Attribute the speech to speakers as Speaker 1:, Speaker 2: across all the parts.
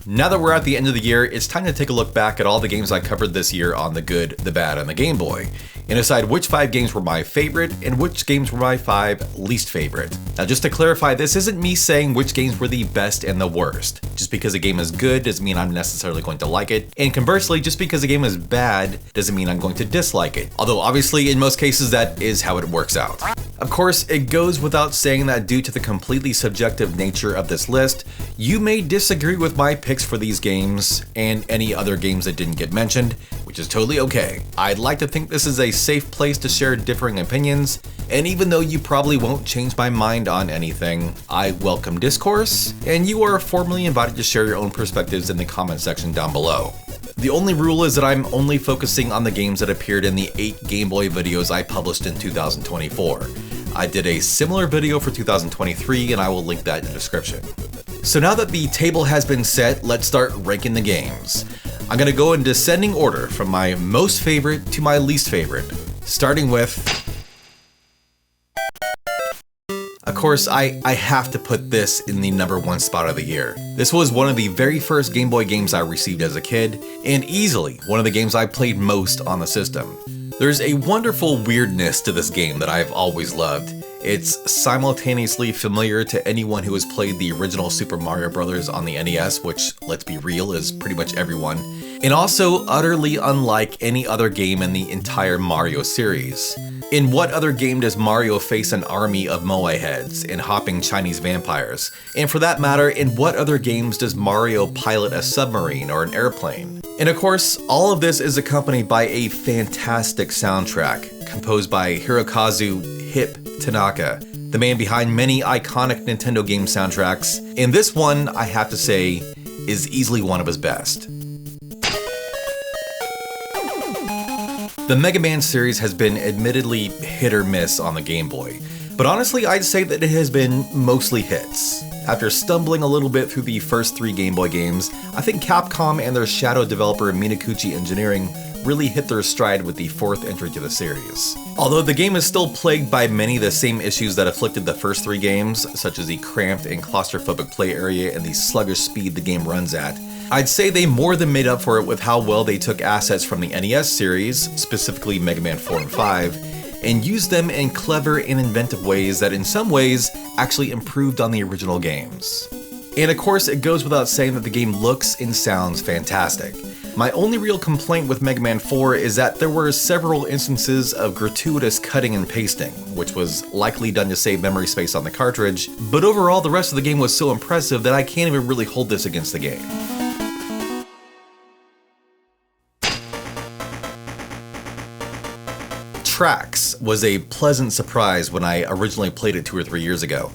Speaker 1: Now that we're at the end of the year, it's time to take a look back at all the games I covered this year on the good, the bad, and the Game Boy, and decide which 5 games were my favorite and which games were my 5 least favorite. Now just to clarify, this isn't me saying which games were the best and the worst. Just because a game is good doesn't mean I'm necessarily going to like it, and conversely, just because a game is bad doesn't mean I'm going to dislike it. Although obviously in most cases that is how it works out. Of course, it goes without saying that due to the completely subjective nature of this list, you may disagree with my picks for these games and any other games that didn't get mentioned, which is totally okay. I'd like to think this is a safe place to share differing opinions, and even though you probably won't change my mind on anything, I welcome discourse, and you are formally invited to share your own perspectives in the comment section down below. The only rule is that I'm only focusing on the games that appeared in the 8 Game Boy videos I published in 2024. I did a similar video for 2023 and I will link that in the description. So now that the table has been set, let's start ranking the games. I'm gonna go in descending order from my most favorite to my least favorite, starting with... Of course, I have to put this in the #1 spot of the year. This was one of the very first Game Boy games I received as a kid, and easily one of the games I played most on the system. There's a wonderful weirdness to this game that I've always loved. It's simultaneously familiar to anyone who has played the original Super Mario Bros. On the NES, which, let's be real, is pretty much everyone, and also utterly unlike any other game in the entire Mario series. In what other game does Mario face an army of moe heads and hopping Chinese vampires? And for that matter, in what other games does Mario pilot a submarine or an airplane? And of course, all of this is accompanied by a fantastic soundtrack, composed by Hirokazu "Hip" Tanaka, the man behind many iconic Nintendo game soundtracks, and this one, I have to say, is easily one of his best. The Mega Man series has been admittedly hit or miss on the Game Boy, but honestly I'd say that it has been mostly hits. After stumbling a little bit through the first 3 Game Boy games, I think Capcom and their shadow developer Minakuchi Engineering really hit their stride with the 4th entry to the series. Although the game is still plagued by many of the same issues that afflicted the first 3 games, such as the cramped and claustrophobic play area and the sluggish speed the game runs at, I'd say they more than made up for it with how well they took assets from the NES series, specifically Mega Man 4 and 5, and used them in clever and inventive ways that in some ways actually improved on the original games. And of course, it goes without saying that the game looks and sounds fantastic. My only real complaint with Mega Man 4 is that there were several instances of gratuitous cutting and pasting, which was likely done to save memory space on the cartridge, but overall the rest of the game was so impressive that I can't even really hold this against the game. Tracks was a pleasant surprise when I originally played it 2 or 3 years ago.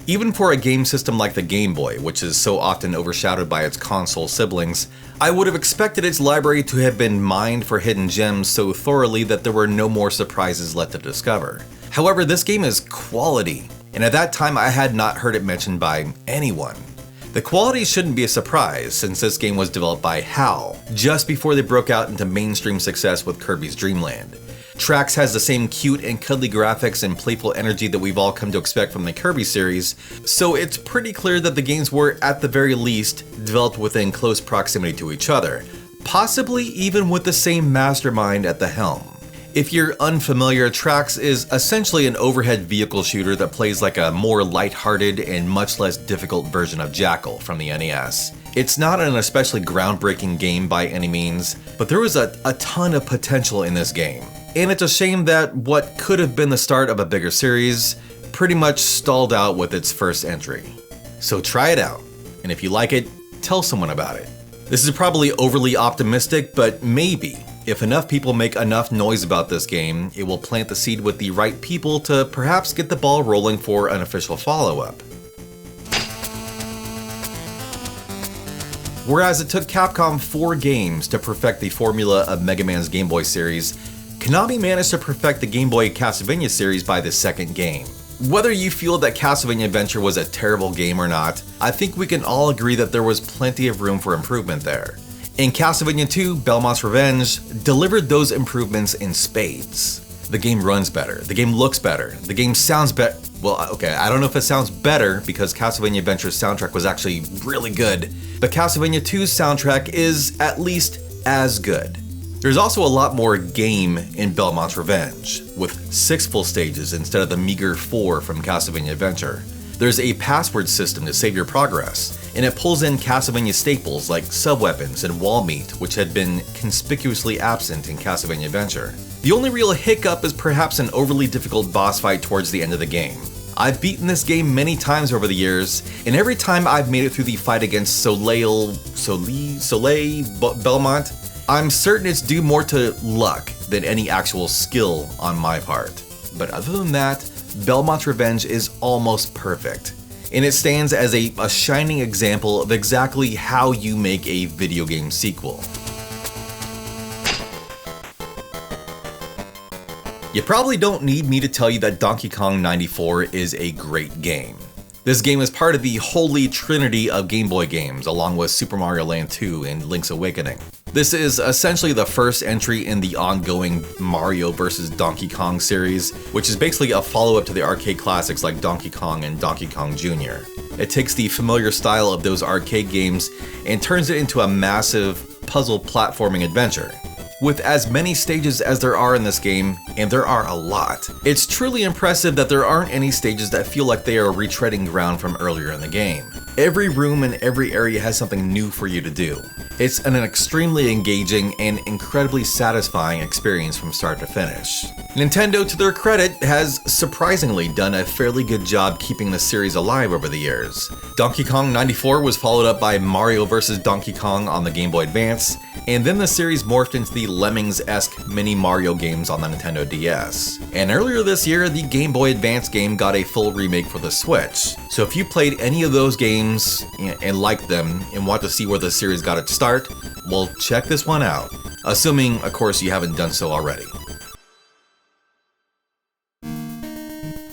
Speaker 1: Even for a game system like the Game Boy, which is so often overshadowed by its console siblings, I would have expected its library to have been mined for hidden gems so thoroughly that there were no more surprises left to discover. However, this game is quality, and at that time I had not heard it mentioned by anyone. The quality shouldn't be a surprise since this game was developed by HAL, just before they broke out into mainstream success with Kirby's Dream Land. Tracks has the same cute and cuddly graphics and playful energy that we've all come to expect from the Kirby series, so it's pretty clear that the games were, at the very least, developed within close proximity to each other, possibly even with the same mastermind at the helm. If you're unfamiliar, Tracks is essentially an overhead vehicle shooter that plays like a more lighthearted and much less difficult version of Jackal from the NES. It's not an especially groundbreaking game by any means, but there was a ton of potential in this game. And it's a shame that what could have been the start of a bigger series pretty much stalled out with its first entry. So try it out, and if you like it, tell someone about it. This is probably overly optimistic, but maybe, if enough people make enough noise about this game, it will plant the seed with the right people to perhaps get the ball rolling for an official follow-up. Whereas it took Capcom 4 games to perfect the formula of Mega Man's Game Boy series, Konami managed to perfect the Game Boy Castlevania series by the 2nd game. Whether you feel that Castlevania Adventure was a terrible game or not, I think we can all agree that there was plenty of room for improvement there. And Castlevania 2 Belmont's Revenge delivered those improvements in spades. The game runs better, the game looks better, the game sounds well, okay, I don't know if it sounds better because Castlevania Adventure's soundtrack was actually really good, but Castlevania 2's soundtrack is at least as good. There's also a lot more game in Belmont's Revenge, with 6 full stages instead of the meager 4 from Castlevania Adventure. There's a password system to save your progress, and it pulls in Castlevania staples like sub-weapons and wall meat, which had been conspicuously absent in Castlevania Adventure. The only real hiccup is perhaps an overly difficult boss fight towards the end of the game. I've beaten this game many times over the years, and every time I've made it through the fight against Soleil Belmont, I'm certain it's due more to luck than any actual skill on my part. But other than that, Belmont's Revenge is almost perfect, and it stands as a shining example of exactly how you make a video game sequel. You probably don't need me to tell you that Donkey Kong 94 is a great game. This game is part of the holy trinity of Game Boy games, along with Super Mario Land 2 and Link's Awakening. This is essentially the first entry in the ongoing Mario vs. Donkey Kong series, which is basically a follow-up to the arcade classics like Donkey Kong and Donkey Kong Jr. It takes the familiar style of those arcade games and turns it into a massive puzzle platforming adventure. With as many stages as there are in this game, and there are a lot, it's truly impressive that there aren't any stages that feel like they are retreading ground from earlier in the game. Every room and every area has something new for you to do. It's an extremely engaging and incredibly satisfying experience from start to finish. Nintendo, to their credit, has surprisingly done a fairly good job keeping the series alive over the years. Donkey Kong 94 was followed up by Mario vs. Donkey Kong on the Game Boy Advance, and then the series morphed into the Lemmings-esque mini Mario games on the Nintendo DS. And earlier this year, the Game Boy Advance game got a full remake for the Switch. So if you played any of those games and liked them and want to see where the series got its start, well, check this one out. Assuming, of course, you haven't done so already.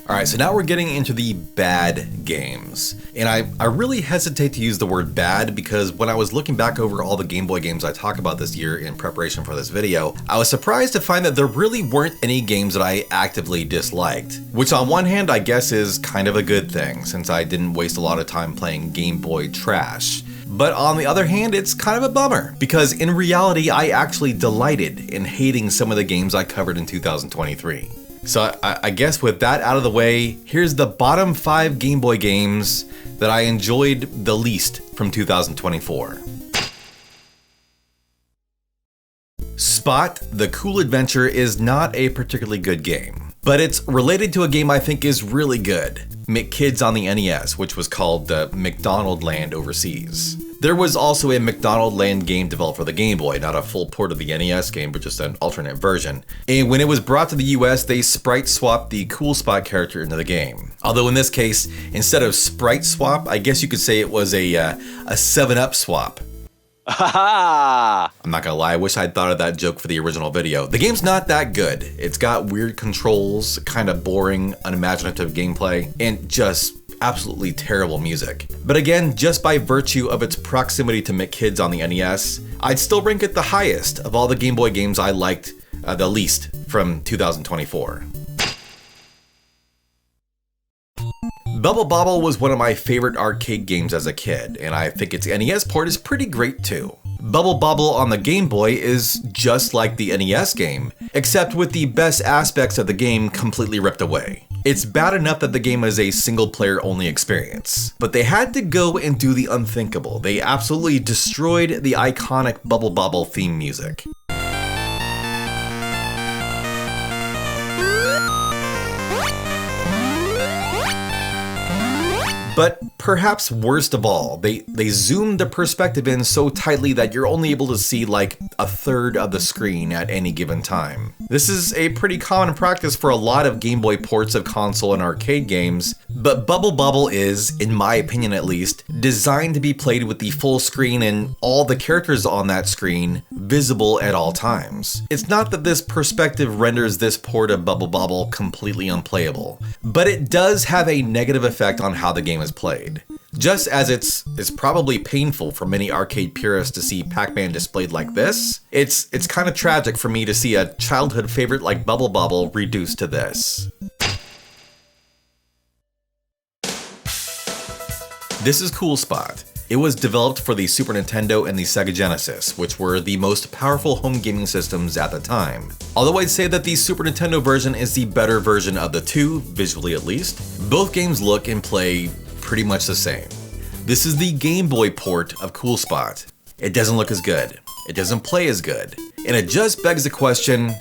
Speaker 1: Alright, so now we're getting into the bad games. And I really hesitate to use the word bad because when I was looking back over all the Game Boy games I talked about this year in preparation for this video, I was surprised to find that there really weren't any games that I actively disliked. Which on one hand I guess is kind of a good thing, since I didn't waste a lot of time playing Game Boy trash. But on the other hand, it's kind of a bummer, because in reality I actually delighted in hating some of the games I covered in 2023. So I guess with that out of the way, here's the bottom 5 Game Boy games that I enjoyed the least from 2024. Spot the Cool Adventure is not a particularly good game, but it's related to a game I think is really good, McKids on the NES, which was called McDonald Land overseas. There was also a McDonald Land game developed for the Game Boy, not a full port of the NES game, but just an alternate version. And when it was brought to the US, they sprite swapped the Cool Spot character into the game. Although in this case, instead of sprite swap, I guess you could say it was a 7-Up swap. I'm not gonna lie, I wish I'd thought of that joke for the original video. The game's not that good. It's got weird controls, kind of boring, unimaginative gameplay, and just absolutely terrible music. But again, just by virtue of its proximity to McKids on the NES, I'd still rank it the highest of all the Game Boy games I liked the least from 2024. Bubble Bobble was one of my favorite arcade games as a kid, and I think its NES port is pretty great too. Bubble Bobble on the Game Boy is just like the NES game, except with the best aspects of the game completely ripped away. It's bad enough that the game is a single player only experience, but they had to go and do the unthinkable. They absolutely destroyed the iconic Bubble Bobble theme music. But perhaps worst of all, they zoomed the perspective in so tightly that you're only able to see like a third of the screen at any given time. This is a pretty common practice for a lot of Game Boy ports of console and arcade games, but Bubble Bobble is, in my opinion at least, designed to be played with the full screen and all the characters on that screen visible at all times. It's not that this perspective renders this port of Bubble Bobble completely unplayable, but it does have a negative effect on how the game is played. Just as it's probably painful for many arcade purists to see Pac-Man displayed like this, it's kind of tragic for me to see a childhood favorite like Bubble Bobble reduced to this. This is Cool Spot. It was developed for the Super Nintendo and the Sega Genesis, which were the most powerful home gaming systems at the time. Although I'd say that the Super Nintendo version is the better version of the two, visually at least, both games look and play pretty much the same. This is the Game Boy port of Cool Spot. It doesn't look as good, it doesn't play as good, and it just begs the question,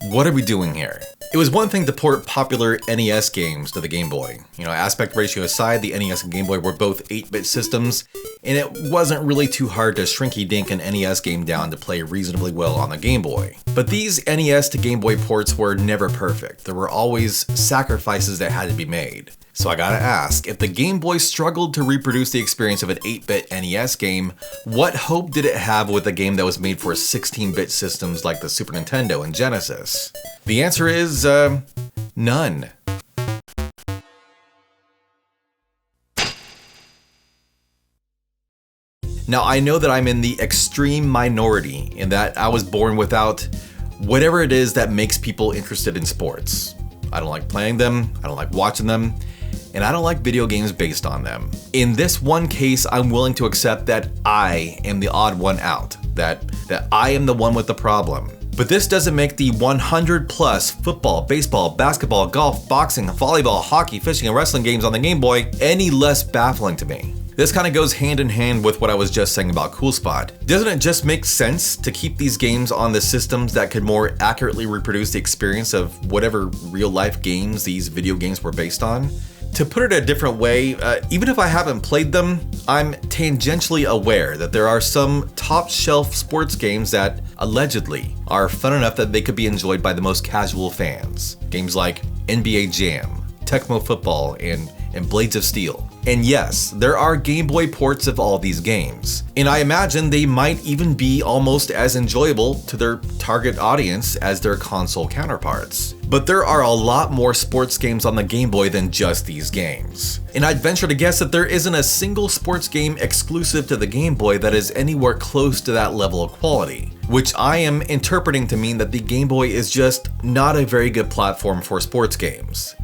Speaker 1: what are we doing here? It was one thing to port popular NES games to the Game Boy. Aspect ratio aside, the NES and Game Boy were both 8-bit systems, and it wasn't really too hard to shrinky-dink an NES game down to play reasonably well on the Game Boy. But these NES to Game Boy ports were never perfect. There were always sacrifices that had to be made. So I gotta ask, if the Game Boy struggled to reproduce the experience of an 8-bit NES game, what hope did it have with a game that was made for 16-bit systems like the Super Nintendo and Genesis? The answer is, none. Now, I know that I'm in the extreme minority in that I was born without whatever it is that makes people interested in sports. I don't like playing them, I don't like watching them, and I don't like video games based on them. In this one case, I'm willing to accept that I am the odd one out, that I am the one with the problem. But this doesn't make the 100 plus football, baseball, basketball, golf, boxing, volleyball, hockey, fishing, and wrestling games on the Game Boy any less baffling to me. This kind of goes hand in hand with what I was just saying about Cool Spot. Doesn't it just make sense to keep these games on the systems that could more accurately reproduce the experience of whatever real life games these video games were based on? To put it a different way, even if I haven't played them, I'm tangentially aware that there are some top shelf sports games that allegedly are fun enough that they could be enjoyed by the most casual fans. Games like NBA Jam, Tecmo Football, and Blades of Steel. And yes, there are Game Boy ports of all these games. And I imagine they might even be almost as enjoyable to their target audience as their console counterparts. But there are a lot more sports games on the Game Boy than just these games. And I'd venture to guess that there isn't a single sports game exclusive to the Game Boy that is anywhere close to that level of quality, which I am interpreting to mean that the Game Boy is just not a very good platform for sports games.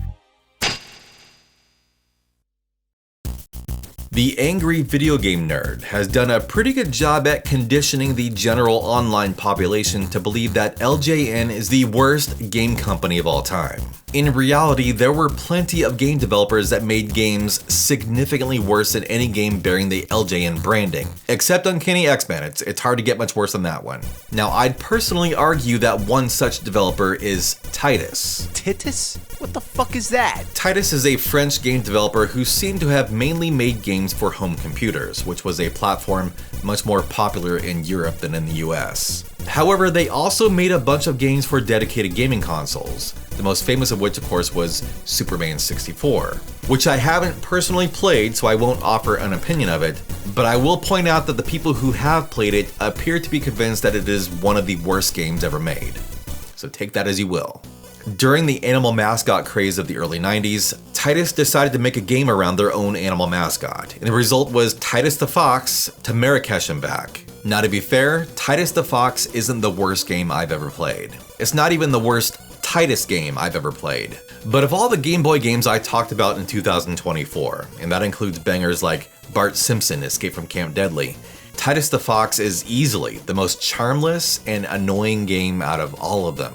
Speaker 1: The angry video game nerd has done a pretty good job at conditioning the general online population to believe that LJN is the worst game company of all time. In reality, there were plenty of game developers that made games significantly worse than any game bearing the LJN branding. Except Uncanny X-Men, it's hard to get much worse than that one. Now, I'd personally argue that one such developer is Titus.
Speaker 2: Titus? What the fuck is that?
Speaker 1: Titus is a French game developer who seemed to have mainly made games for home computers, which was a platform much more popular in Europe than in the US. However, they also made a bunch of games for dedicated gaming consoles, the most famous of which, of course, was Superman 64, which I haven't personally played, so I won't offer an opinion of it, but I will point out that the people who have played it appear to be convinced that it is one of the worst games ever made. So take that as you will. During the animal mascot craze of the early 90s, Titus decided to make a game around their own animal mascot, and the result was Titus the Fox to Marrakesh and back. Now, to be fair, Titus the Fox isn't the worst game I've ever played. It's not even the worst Titus game I've ever played. But of all the Game Boy games I talked about in 2024, and that includes bangers like Bart Simpson Escape from Camp Deadly, Titus the Fox is easily the most charmless and annoying game out of all of them.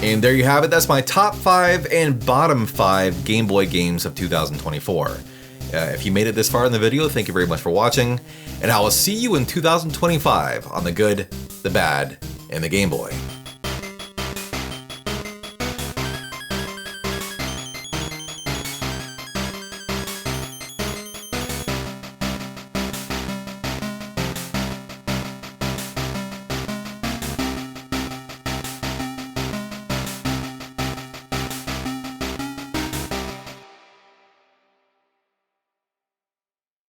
Speaker 1: And there you have it, that's my top 5 and bottom 5 Game Boy games of 2024. If you made it this far in the video, thank you very much for watching, and I will see you in 2025 on the good, the bad, and the Game Boy.